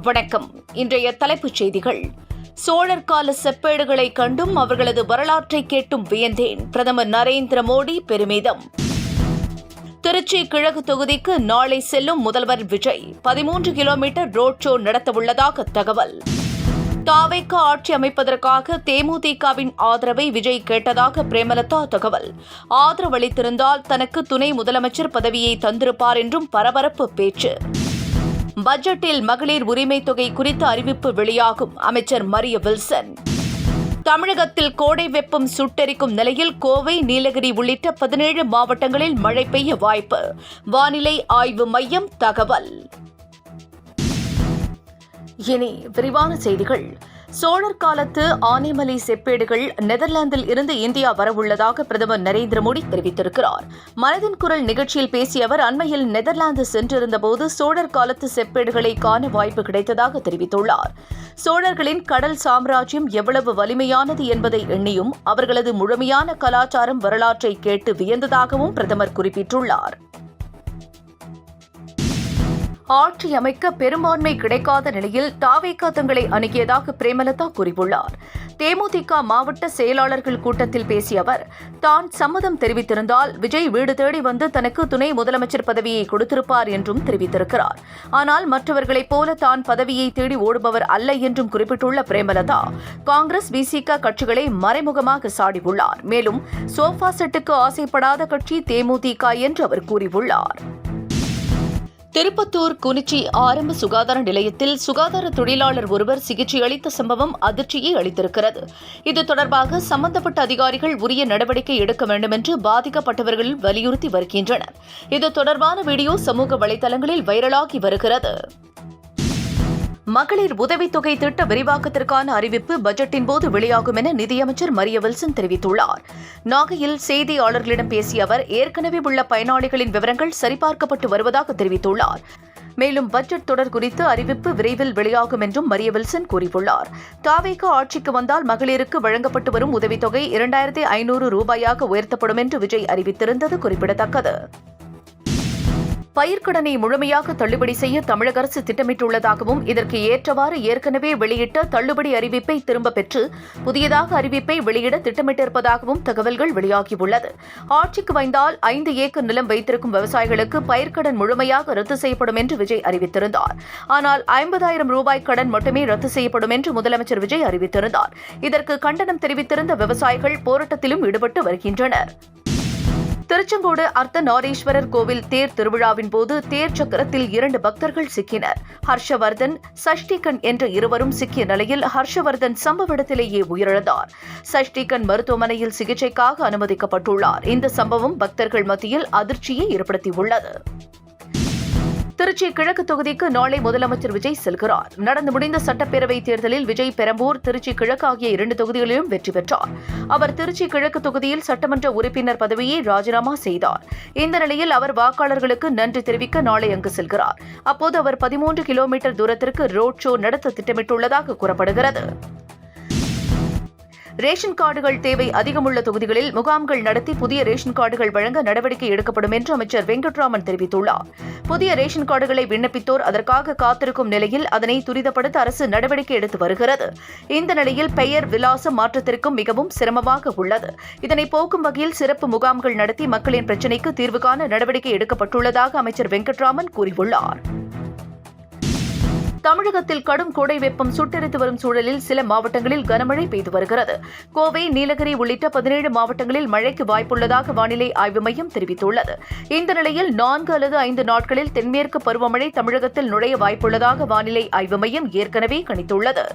வணக்கம். இன்றைய தலைப்புச் செய்திகள். சோழர் கால செப்பேடுகளை கண்டும் அவர்களது வரலாற்றை கேட்டும் வியந்தேன். பிரதமர் நரேந்திர மோடி பெருமிதம். திருச்சி கிழக்கு தொகுதிக்கு நாளை செல்லும் முதல்வர் விஜய் 13 கிலோமீட்டர் ரோட் ஷோ நடத்தவுள்ளதாக தகவல். தாவேக ஆட்சி அமைப்பதற்காக தேமுதிகவின் ஆதரவை விஜய் கேட்டதாக பிரேமலதா தகவல். ஆதரவளித்திருந்தால் தனக்கு துணை முதலமைச்சர் பதவியை தந்திருப்பார் என்றும் பரபரப்பு பேச்சு. பட்ஜெட்டில் மகளிர் உரிமை தொகை குறித்த அறிவிப்பு வெளியாகும். அமைச்சர் மரிய வில்சன். தமிழகத்தில் கோடை வெப்பம் சுட்டெரிக்கும் நிலையில் கோவை, நீலகிரி உள்ளிட்ட 17 மாவட்டங்களில் மழை பெய்ய வாய்ப்பு. வானிலை ஆய்வு மையம் தகவல். இனி விரிவான செய்திகள். சோழர் காலத்து ஆனைமலை செப்பேடுகள் நெதர்லாந்தில் இருந்து இந்தியா வரவுள்ளதாக பிரதமர் நரேந்திர மோடி தெரிவித்திருக்கிறார். மனதின் குரல் நிகழ்ச்சியில் பேசிய அவர் அண்மையில் நெதர்லாந்து சென்றிருந்தபோது சோழர் காலத்து செப்பேடுகளை காண வாய்ப்பு கிடைத்ததாக தெரிவித்துள்ளார். சோழர்களின் கடல் சாம்ராஜ்யம் எவ்வளவு வலிமையானது என்பதை எண்ணியும் அவர்களது முழுமையான கலாச்சாரம் வரலாற்றை கேட்டு வியந்ததாகவும் பிரதமர் குறிப்பிட்டுள்ளார். ஆட்சி அமைக்க பெரும்பான்மை கிடைக்காத நிலையில் தாவேக தங்களை அணுகியதாக பிரேமலதா கூறியுள்ளார். தேமுதிக மாவட்ட செயலாளர்கள் கூட்டத்தில் பேசிய அவர், தான் சம்மதம் தெரிவித்திருந்தால் விஜய் வீடு தேடி வந்து தனக்கு துணை முதலமைச்சர் பதவியை கொடுத்திருப்பார் என்றும் தெரிவித்திருக்கிறார். ஆனால் மற்றவர்களைப் போல தான் பதவியை தேடி ஓடுபவர் அல்ல என்றும் குறிப்பிட்டுள்ள பிரேமலதா, காங்கிரஸ், விசிக கட்சிகளை மறைமுகமாக சாடியுள்ளார். மேலும் சோஃபா செட்டுக்கு ஆசைப்படாத கட்சி தேமுதிக என்று அவர் கூறியுள்ளார். திருப்பத்தூர் குனிச்சி ஆரம்ப சுகாதார நிலையத்தில் சுகாதார தொழிலாளர் ஒருவர் சிகிச்சை அளித்த சம்பவம் அதிர்ச்சியை அளித்திருக்கிறது. இது தொடர்பாக சம்பந்தப்பட்ட அதிகாரிகள் உரிய நடவடிக்கை எடுக்க வேண்டும் என்று பாதிக்கப்பட்டவர்கள் வலியுறுத்தி வருகின்றனர். இது தொடர்பான வீடியோ சமூக வலைதளங்களில் வைரலாகி வருகிறது. மகளிர் உதவித்தொகை திட்ட விரிவாக்கத்திற்கான அறிவிப்பு பட்ஜெட்டின் போது வெளியாகும் என நிதியமைச்சர் மரிய வில்சன் தெரிவித்துள்ளார். நாகையில் செய்தியாளர்களிடம் பேசிய அவர், ஏற்கனவே உள்ள பயனாளிகளின் விவரங்கள் சரிபார்க்கப்பட்டு வருவதாக தெரிவித்துள்ளார். மேலும் பட்ஜெட் தொடர் குறித்து அறிவிப்பு விரைவில் வெளியாகும் என்றும் மரிய வில்சன் கூறியுள்ளார். தாவேக ஆட்சிக்கு வந்தால் மகளிருக்கு வழங்கப்பட்டு வரும் உதவித்தொகை 2500 ரூபாயாக உயர்த்தப்படும் என்று விஜய் அறிவித்திருந்தது குறிப்பிடத்தக்கது. பயிர்க்கடனை முழுமையாக தள்ளுபடி செய்ய தமிழக அரசு திட்டமிட்டுள்ளதாகவும் இதற்கு ஏற்றவாறு ஏற்கனவே வெளியிட்ட தள்ளுபடி அறிவிப்பை திரும்பப் பெற்று புதியதாக அறிவிப்பை வெளியிட திட்டமிட்டிருப்பதாகவும் தகவல்கள் வெளியாகியுள்ளது. ஆட்சிக்கு வந்தால் 5 ஏக்கர் நிலம் வைத்திருக்கும் விவசாயிகளுக்கு பயிர்க்கடன் முழுமையாக ரத்து செய்யப்படும் என்று விஜய் அறிவித்திருந்தார். ஆனால் 50,000 ரூபாய் கடன் மட்டுமே ரத்து செய்யப்படும் என்று முதலமைச்சர் விஜய் அறிவித்திருந்தார். இதற்கு கண்டனம் தெரிவித்திருந்த விவசாயிகள் போராட்டத்திலும் ஈடுபட்டு வருகின்றனர். திருச்செங்கோடு அர்த்தநாரீஸ்வரர் கோவில் தேர் திருவிழாவின் போது தேர் சக்கரத்தில் 2 பக்தர்கள் சிக்கினர். ஹர்ஷவர்தன், சஷ்டிகன் என்ற இருவரும் சிக்கிய நிலையில் ஹர்ஷவர்தன் சம்பவ இடத்திலேயே உயிரிழந்தார். சஷ்டிகன் மருத்துவமனையில் சிகிச்சைக்காக அனுமதிக்கப்பட்டுள்ளார். இந்த சம்பவம் பக்தர்கள் மத்தியில் அதிர்ச்சியை ஏற்படுத்தியுள்ளது. திருச்சி கிழக்கு தொகுதிக்கு நாளை முதலமைச்சர் விஜய் செல்கிறார். நடந்து முடிந்த சட்டப்பேரவைத் தேர்தலில் விஜய் பெரம்பூர், திருச்சி கிழக்கு ஆகிய 2 தொகுதிகளிலும் வெற்றி பெற்றார். அவர் திருச்சி கிழக்கு தொகுதியில் சட்டமன்ற உறுப்பினர் பதவியை ராஜினாமா செய்தார். இந்த நிலையில் அவர் வாக்காளர்களுக்கு நன்றி தெரிவிக்க நாளை அங்கு செல்கிறார். அப்போது அவர் 13 கிலோமீட்டர் தூரத்திற்கு ரோட் ஷோ நடத்த திட்டமிட்டுள்ளதாக கூறப்படுகிறது. ரேஷன் கார்டுகள் தேவை அதிகமுள்ள தொகுதிகளில் முகாம்கள் நடத்தி புதிய ரேஷன் கார்டுகள் வழங்க நடவடிக்கை எடுக்கப்படும் என்று அமைச்சர் வெங்கட்ராமன் தெரிவித்துள்ளார். புதிய ரேஷன் கார்டுகளை விண்ணப்பித்தோர் அதற்காக காத்திருக்கும் நிலையில் அதனை துரிதப்படுத்த அரசு நடவடிக்கை எடுத்து வருகிறது. இந்த நிலையில் பெயர் விலாசம் மாற்றத்திற்கும் மிகவும் சிரமமாக உள்ளது. இதனை போக்கும் வகையில் சிறப்பு முகாம்கள் நடத்தி மக்களின் பிரச்சினைக்கு தீர்வு காண நடவடிக்கை எடுக்கப்பட்டுள்ளதாக அமைச்சர் வெங்கட்ராமன் கூறியுள்ளார். தமிழகத்தில் கடும் கோடை வெப்பம் சுட்டெரித்து வரும் சூழலில் சில மாவட்டங்களில் கனமழை பெய்து வருகிறது. கோவை, நீலகிரி உள்ளிட்ட 17 மாவட்டங்களில் மழைக்கு வாய்ப்புள்ளதாக வானிலை ஆய்வு மையம் தெரிவித்துள்ளது. இந்த நிலையில் 4 அல்லது 5 நாட்களில் தென்மேற்கு பருவமழை தமிழகத்தில் நுழைய வாய்ப்புள்ளதாக வானிலை ஆய்வு மையம் ஏற்கனவே கணித்துள்ளது.